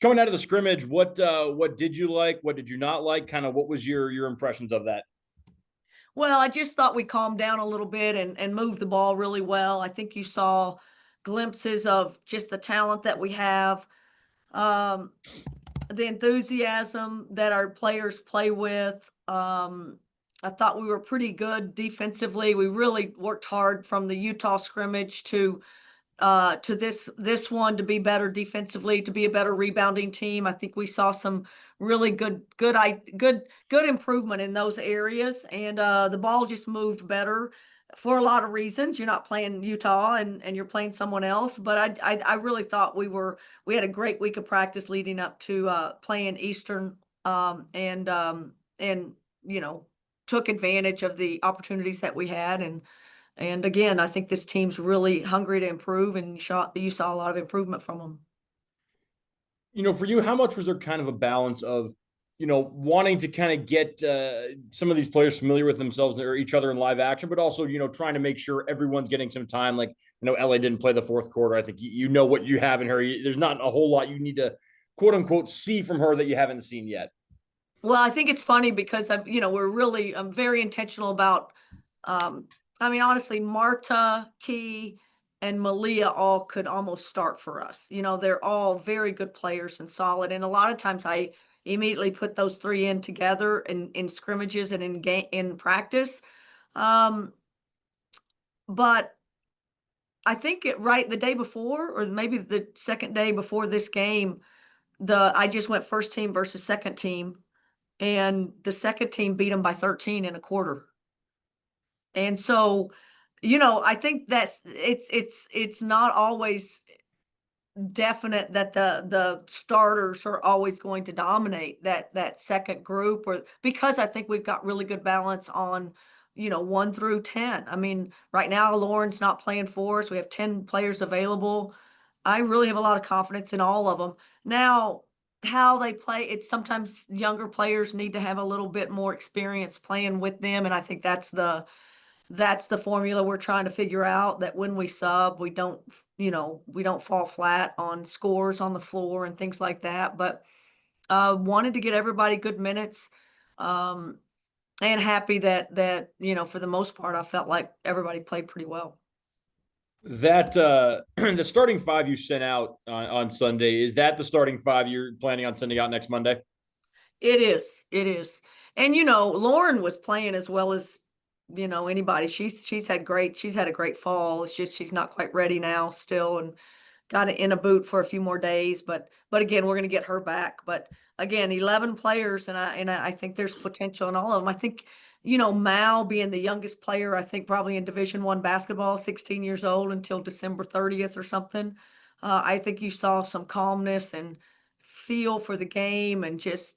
Coming out of the scrimmage, what did you like? What did you not like? Kind of what was your impressions of that? Well, I just thought we calmed down a little bit and moved the ball really well. I think you saw glimpses of just the talent that we have, um, the enthusiasm that our players play with. I thought we were pretty good defensively. We really worked hard from the Utah scrimmage to this one to be better defensively, to be a better rebounding team. I think we saw some really good improvement in those areas, and the ball just moved better for a lot of reasons. You're not playing Utah and you're playing someone else, but I really thought we had a great week of practice leading up to playing Eastern, and you know took advantage of the opportunities that we had. And again, I think this team's really hungry to improve, and you saw a lot of improvement from them. For you, how much was there kind of a balance of, wanting to kind of get some of these players familiar with themselves or each other in live action, but also, trying to make sure everyone's getting some time. Like, LA didn't play the fourth quarter. I think you know what you have in her. There's not a whole lot you need to quote unquote see from her that you haven't seen yet. Well, I think it's funny because I'm very intentional about, um, I mean, honestly, Marta, Key, and Malia all could almost start for us. They're all very good players and solid. And a lot of times I immediately put those three in together in scrimmages and in practice. Um, but I think right the day before, or maybe the second day before this game, I just went first team versus second team, and the second team beat them by 13 in a quarter. And so, I think it's not always definite that the starters are always going to dominate that second group, or because I think we've got really good balance on 1 through 10. I mean, right now Lauren's not playing for us. We have 10 players available. I really have a lot of confidence in all of them. Now, how they play, it's sometimes younger players need to have a little bit more experience playing with them, and I think that's the formula we're trying to figure out, that when we sub, we don't fall flat on scores on the floor and things like that. But wanted to get everybody good minutes, um, and happy that for the most part, I felt like everybody played pretty well. That the starting five you sent out on Sunday, is that the starting five you're planning on sending out next Monday? It is. It is. And Lauren was playing as well as anybody. She's had a great fall. It's just she's not quite ready now still, and got it in a boot for a few more days. But again, we're going to get her back. But again, 11 players, and I think there's potential in all of them. I think Mal being the youngest player, I think probably in Division I basketball, 16 years old until December 30th or something. I think you saw some calmness and feel for the game, and just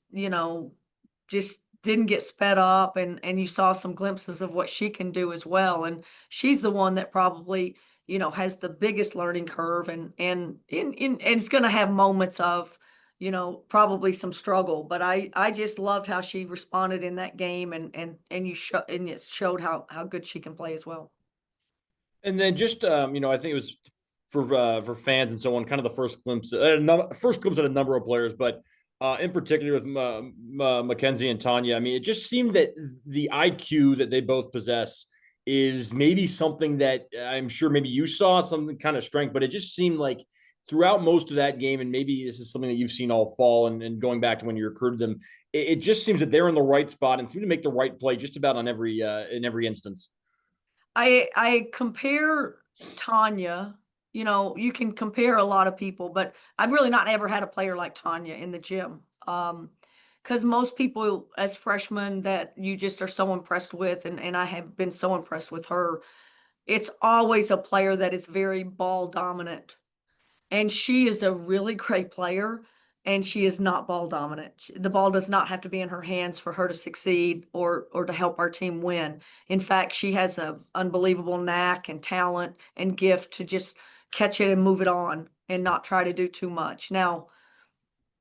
didn't get sped up, and you saw some glimpses of what she can do as well. And she's the one that probably has the biggest learning curve, and it's going to have moments of probably some struggle. But I just loved how she responded in that game, and it showed how good she can play as well. And then just I think it was for fans and so on, kind of the first glimpse at a number of players, but in particular with Mackenzie and Tanya. I mean, it just seemed that the IQ that they both possess is maybe something that I'm sure maybe you saw something kind of strength, but it just seemed like throughout most of that game, and maybe this is something that you've seen all fall and going back to when you recruited them, it just seems that they're in the right spot and seem to make the right play just about on every in every instance. I compare Tanya. You can compare a lot of people, but I've really not ever had a player like Tanya in the gym. Because most people as freshmen that you just are so impressed with, and I have been so impressed with her, it's always a player that is very ball dominant. And she is a really great player, and she is not ball dominant. The ball does not have to be in her hands for her to succeed or to help our team win. In fact, she has a unbelievable knack and talent and gift to just catch it and move it on and not try to do too much. Now,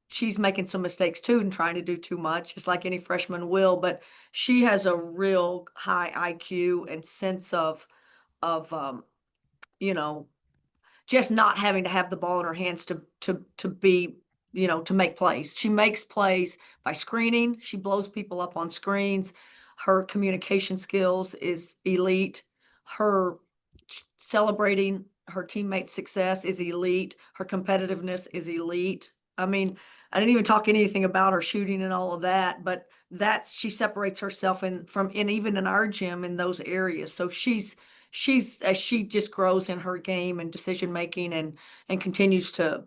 she's making some mistakes too and trying to do too much, just like any freshman will, but she has a real high IQ and sense of you know just not having to have the ball in her hands to be to make plays. She makes plays by screening. She blows people up on screens. Her communication skills is elite. Her celebrating her teammates' success is elite. Her competitiveness is elite. I mean, I didn't even talk anything about her shooting and all of that, but she separates herself even in our gym in those areas. So she's as she just grows in her game and decision making and continues to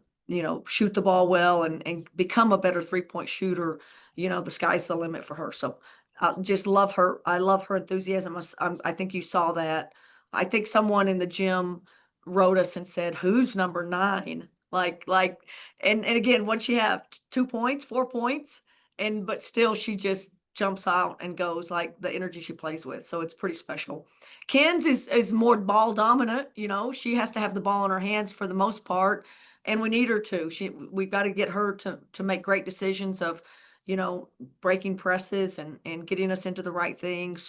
shoot the ball well and become a better 3-point shooter, the sky's the limit for her. So I just love her. I love her enthusiasm. I think you saw that. I think someone in the gym wrote us and said, "Who's number 9?" And again, what'd she have? 2 points, 4 points, but still she just jumps out and goes, like the energy she plays with. So it's pretty special. Ken's is more ball dominant. She has to have the ball in her hands for the most part, and we need her to. We've got to get her to make great decisions of, breaking presses and getting us into the right things.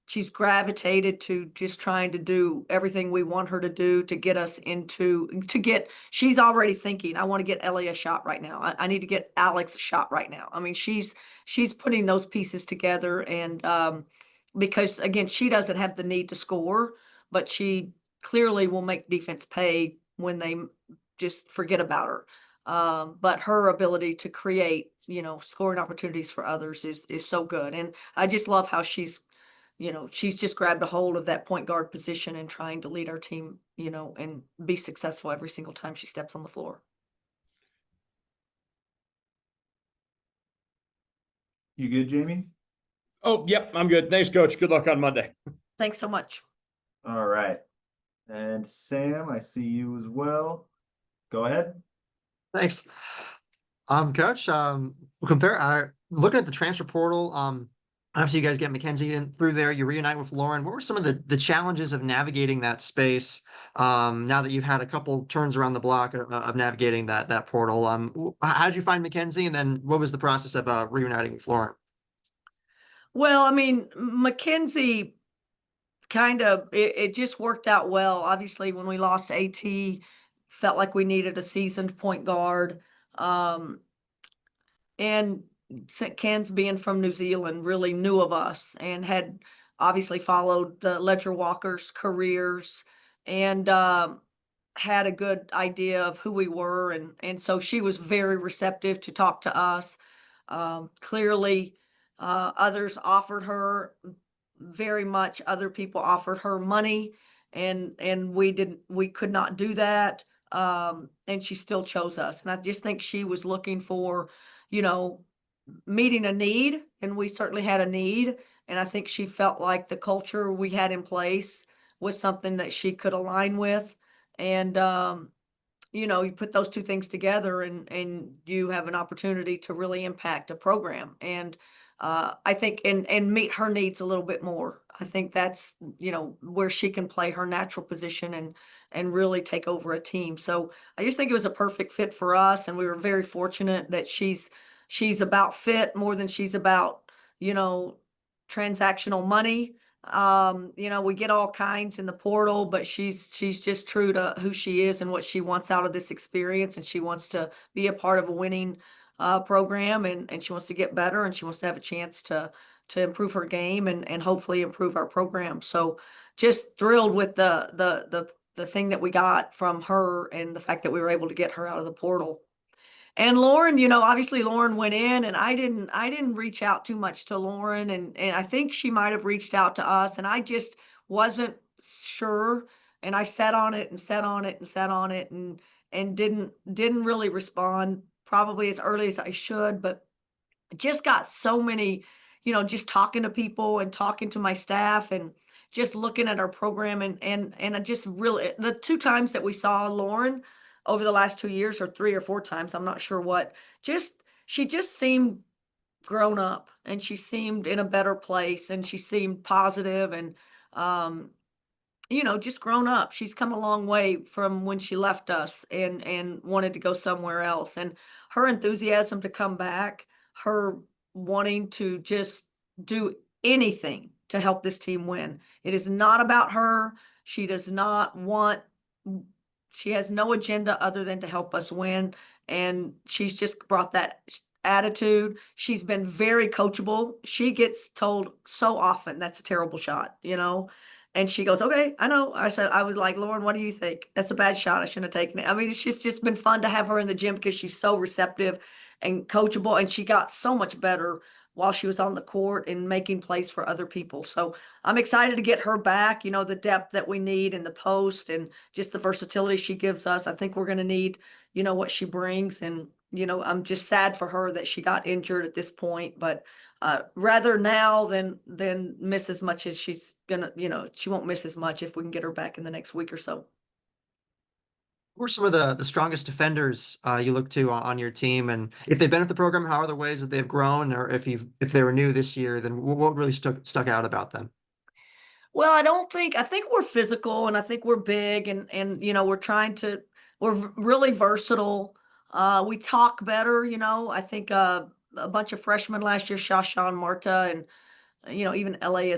She's gravitated to just trying to do everything we want her to do to get us she's already thinking, I want to get Ellie a shot right now. I need to get Alex a shot right now. I mean, she's putting those pieces together, and because again, she doesn't have the need to score, but she clearly will make defense pay when they just forget about her. But her ability to create, scoring opportunities for others is so good. And I just love how she's just grabbed a hold of that point guard position and trying to lead our team, and be successful every single time she steps on the floor. You good, Jamie? Oh, yep, I'm good. Thanks, Coach. Good luck on Monday. Thanks so much. All right. And Sam, I see you as well. Go ahead. Thanks. Coach, looking at the transfer portal, obviously you guys get Mackenzie in through there, you reunite with Lauren. What were some of the challenges of navigating that space, now that you've had a couple turns around the block of navigating that portal? How'd you find Mackenzie, and then what was the process of reuniting with Lauren? Well, I mean, Mackenzie it just worked out well. Obviously, when we lost AT, felt like we needed a seasoned point guard. And Ken's being from New Zealand really knew of us and had obviously followed the Ledger Walker's careers and had a good idea of who we were. And so she was very receptive to talk to us. Clearly, others offered her very much. Other people offered her money, and we could not do that. And she still chose us. And I just think she was looking for, meeting a need, and we certainly had a need. And I think she felt like the culture we had in place was something that she could align with. And, you put those two things together and you have an opportunity to really impact a program. And I think and meet her needs a little bit more. I think that's, where she can play her natural position and really take over a team. So I just think it was a perfect fit for us. And we were very fortunate that she's about fit more than she's about, transactional money. We get all kinds in the portal, but she's just true to who she is and what she wants out of this experience. And she wants to be a part of a winning program, and she wants to get better, and she wants to have a chance to improve her game and hopefully improve our program. So just thrilled with the thing that we got from her and the fact that we were able to get her out of the portal. And Lauren, obviously Lauren went in, and I didn't reach out too much to Lauren, and I think she might have reached out to us, and I just wasn't sure. And I sat on it and sat on it and sat on it and didn't really respond probably as early as I should, but just got so many, just talking to people and talking to my staff and just looking at our program and I just really, the 2 times that we saw Lauren over the last 2 years, or 3 or 4 times, I'm not sure what, she just seemed grown up, and she seemed in a better place, and she seemed positive and, just grown up. She's come a long way from when she left us and wanted to go somewhere else. And her enthusiasm to come back, her wanting to just do anything to help this team win. It is not about her. She does not want She has no agenda other than to help us win. And she's just brought that attitude. She's been very coachable. She gets told so often that's a terrible shot, you know? And she goes, okay, I know. I was like, Lauren, what do you think? That's a bad shot. I shouldn't have taken it. I mean, it's just been fun to have her in the gym because she's so receptive and coachable. And she got so much better while she was on the court and making plays for other people. So I'm excited to get her back, you know, the depth that we need in the post and just the versatility she gives us. I think we're going to need, you know, what she brings. And, you know, I'm just sad for her that she got injured at this point, but rather now than miss as much as she's gonna, you know, she won't miss as much if we can get her back in the next week or so. Who are some of the strongest defenders you look to on your team? And if they've been at the program, how are the ways that they've grown? Or if they were new this year, then what really stuck out about them? Well, I think we're physical and I think we're big and you know, we're really versatile. We talk better, you know. I think a bunch of freshmen last year, Shasha and Marta and you know, even LA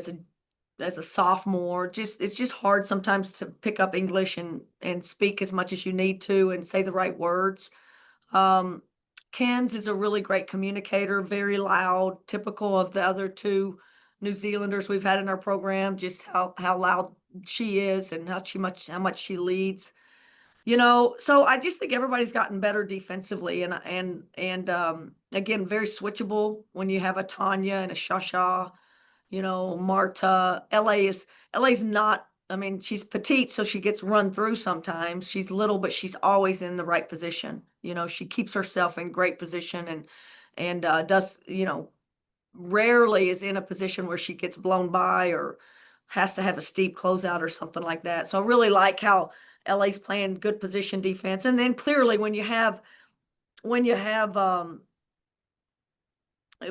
as a sophomore, it's just hard sometimes to pick up English and speak as much as you need to and say the right words. Um, Ken's is a really great communicator, very loud, typical of the other two New Zealanders we've had in our program, just how loud she is and how much she leads. You know, so I just think everybody's gotten better defensively and again, very switchable when you have a Tanya and a Shasha, you know, Marta. LA's not, I mean, she's petite, so she gets run through sometimes. She's little, but she's always in the right position. You know, she keeps herself in great position and does, you know, rarely is in a position where she gets blown by or has to have a steep closeout or something like that. So I really like how LA's playing good position defense. And then clearly when you have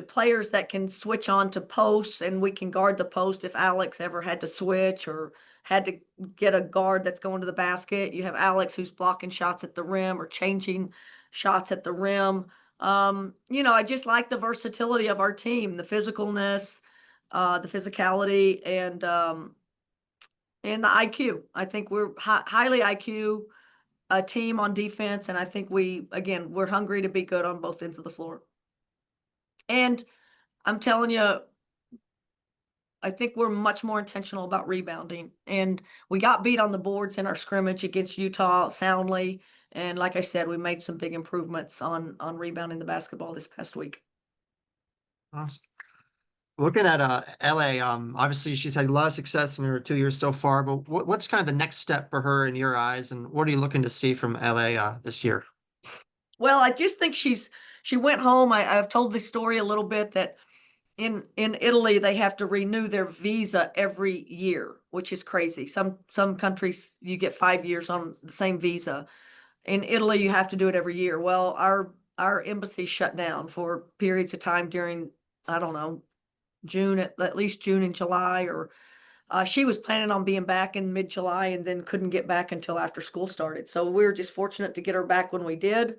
players that can switch on to posts and we can guard the post if Alex ever had to switch or had to get a guard that's going to the basket. You have Alex who's blocking shots at the rim or changing shots at the rim. You know, I just like the versatility of our team, the physicalness, the physicality, and the IQ. I think we're highly IQ a team on defense, and I think we're hungry to be good on both ends of the floor. And I'm telling you, I think we're much more intentional about rebounding. And we got beat on the boards in our scrimmage against Utah soundly. And like I said, we made some big improvements on rebounding the basketball this past week. Awesome. Looking at LA, obviously she's had a lot of success in her 2 years so far, but what's kind of the next step for her in your eyes, and what are you looking to see from LA this year? Well, I just think she went home. I've told this story a little bit that in Italy they have to renew their visa every year, which is crazy. Some countries you get 5 years on the same visa. In Italy, you have to do it every year. Well, our embassy shut down for periods of time during, I don't know, June, at least June and July, or she was planning on being back in mid-July and then couldn't get back until after school started. So we were just fortunate to get her back when we did.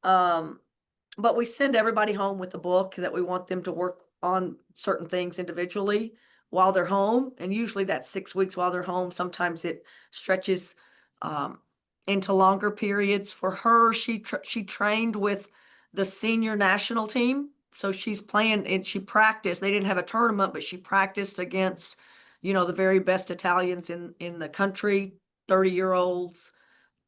But we send everybody home with a book that we want them to work on certain things individually while they're home. And usually that's 6 weeks while they're home. Sometimes it stretches into longer periods. For her, she trained with the senior national team. So she's playing and she practiced. They didn't have a tournament, but she practiced against, you know, the very best Italians in the country, 30-year-olds,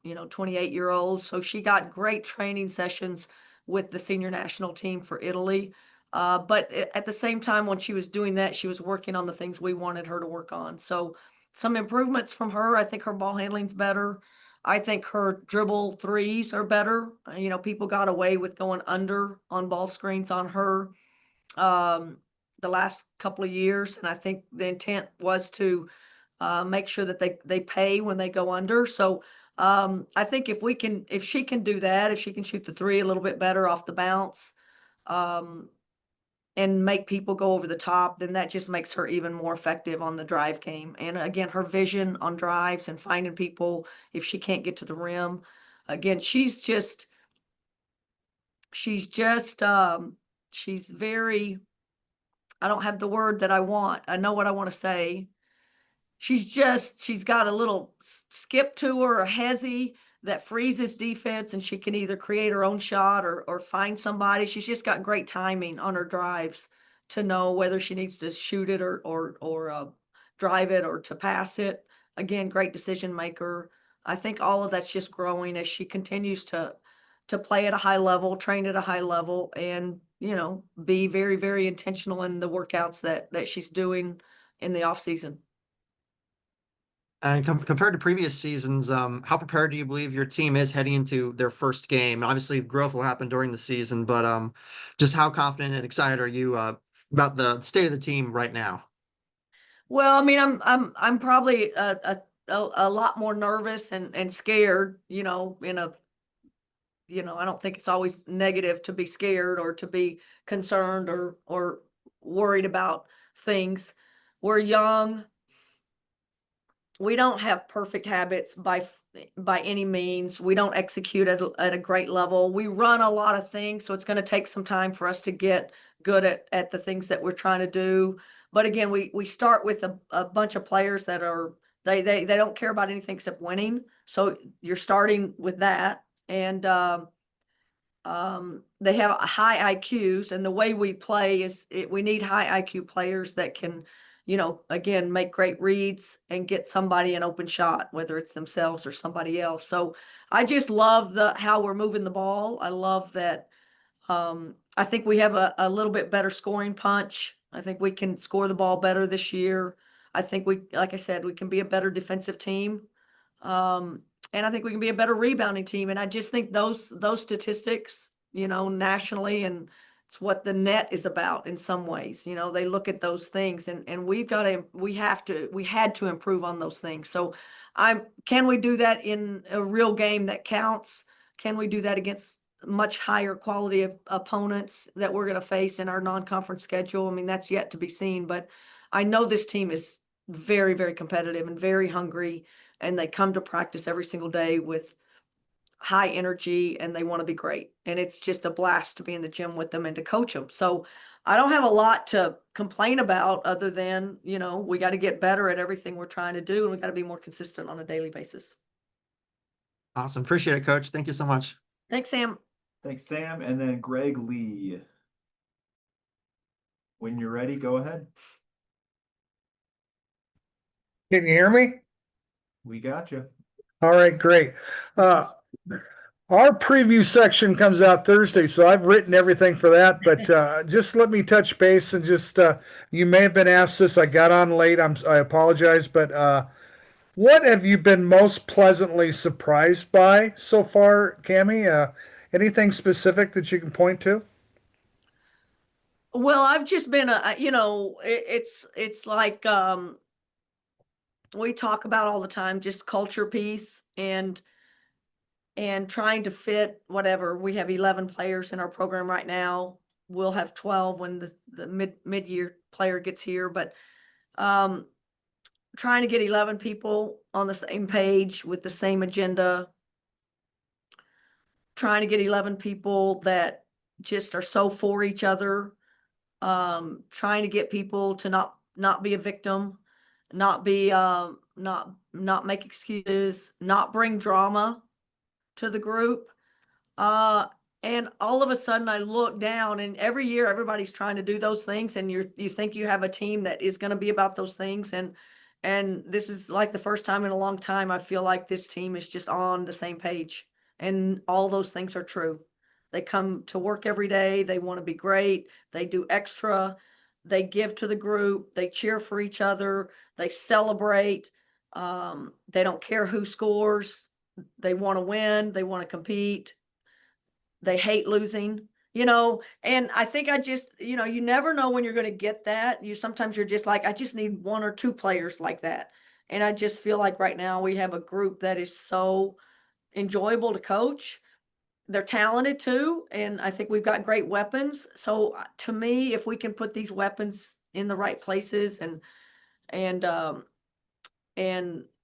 you know, 28-year-olds. So she got great training sessions with the senior national team for Italy. But at the same time, when she was doing that, she was working on the things we wanted her to work on. So some improvements from her. I think her ball handling's better. I think her dribble threes are better. You know, people got away with going under on ball screens on her the last couple of years. And I think the intent was to make sure that they pay when they go under. So I think if she can do that, if she can shoot the three a little bit better off the bounce, and make people go over the top, then that just makes her even more effective on the drive game. And again, her vision on drives and finding people if she can't get to the rim. Again, she's very, I don't have the word that I want. I know what I want to say. She's got a little skip to her, a hezzy that freezes defense, and she can either create her own shot or find somebody. She's just got great timing on her drives to know whether she needs to shoot it or drive it or to pass it. Again, great decision maker. I think all of that's just growing as she continues to play at a high level, train at a high level, and be very, very intentional in the workouts that she's doing in the off season. And compared to previous seasons, how prepared do you believe your team is heading into their first game? Obviously, growth will happen during the season, but just how confident and excited are you about the state of the team right now? Well, I mean, I'm probably a lot more nervous and scared, in a, I don't think it's always negative to be scared or to be concerned or worried about things. We're young. We don't have perfect habits by any means. We don't execute at a great level. We run a lot of things, so it's going to take some time for us to get good at the things that we're trying to do. But again, we start with a bunch of players that are they don't care about anything except winning. So you're starting with that, and they have high IQs, and the way we play is we need high IQ players that can, again, make great reads and get somebody an open shot, whether it's themselves or somebody else. So I just love how we're moving the ball. I love that. I think we have a little bit better scoring punch. I think we can score the ball better this year. I think like I said, we can be a better defensive team. And I think we can be a better rebounding team. And I just think those statistics, nationally, and it's what the net is about in some ways. They look at those things, and we had to improve on those things. So can we do that in a real game that counts? Can we do that against much higher quality of opponents that we're going to face in our non-conference schedule? I mean, that's yet to be seen, but I know this team is very, very competitive and very hungry, and they come to practice every single day with high energy, and they want to be great. And it's just a blast to be in the gym with them and to coach them. So I don't have a lot to complain about other than, we got to get better at everything we're trying to do, and we got to be more consistent on a daily basis. Awesome. Appreciate it, Coach. Thank you so much. Thanks, Sam. Thanks, Sam. And then Greg Lee. When you're ready, go ahead. Can you hear me? We got you. All right, great. Our preview section comes out Thursday, so I've written everything for that, but just let me touch base and just, you may have been asked this, I got on late, I apologize, but what have you been most pleasantly surprised by so far, Kamie? Anything specific that you can point to? Well, I've just been it's like we talk about all the time, just culture piece and trying to fit whatever. We have 11 players in our program right now. We'll have 12 when the mid-year player gets here, but trying to get 11 people on the same page with the same agenda, trying to get 11 people that just are so for each other, trying to get people to not be a victim, not be not make excuses, not bring drama to the group. And all of a sudden I look down, and every year everybody's trying to do those things, and you think you have a team that is going to be about those things, and this is like the first time in a long time I feel like this team is just on the same page, and all those things are true. They come to work every day, they want to be great, they do extra, they give to the group, they cheer for each other, they celebrate, they don't care who scores, they want to win, they want to compete, they hate losing, and I think I just, you never know when you're going to get that. Sometimes you're just like, I just need one or two players like that. And I just feel like right now we have a group that is so enjoyable to coach. They're talented too, and I think we've got great weapons. So to me, if we can put these weapons in the right places and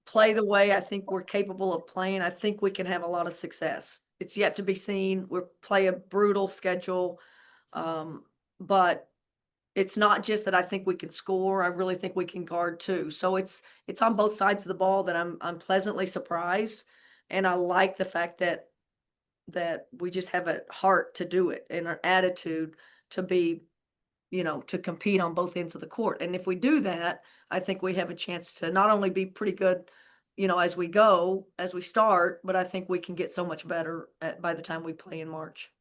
play the way I think we're capable of playing, I think we can have a lot of success. It's yet to be seen. We play a brutal schedule, but it's not just that I think we can score. I really think we can guard too. So it's on both sides of the ball that I'm pleasantly surprised. And I like the fact that we just have a heart to do it and an attitude to be, to compete on both ends of the court. And if we do that, I think we have a chance to not only be pretty good, as we start, but I think we can get so much better by the time we play in March.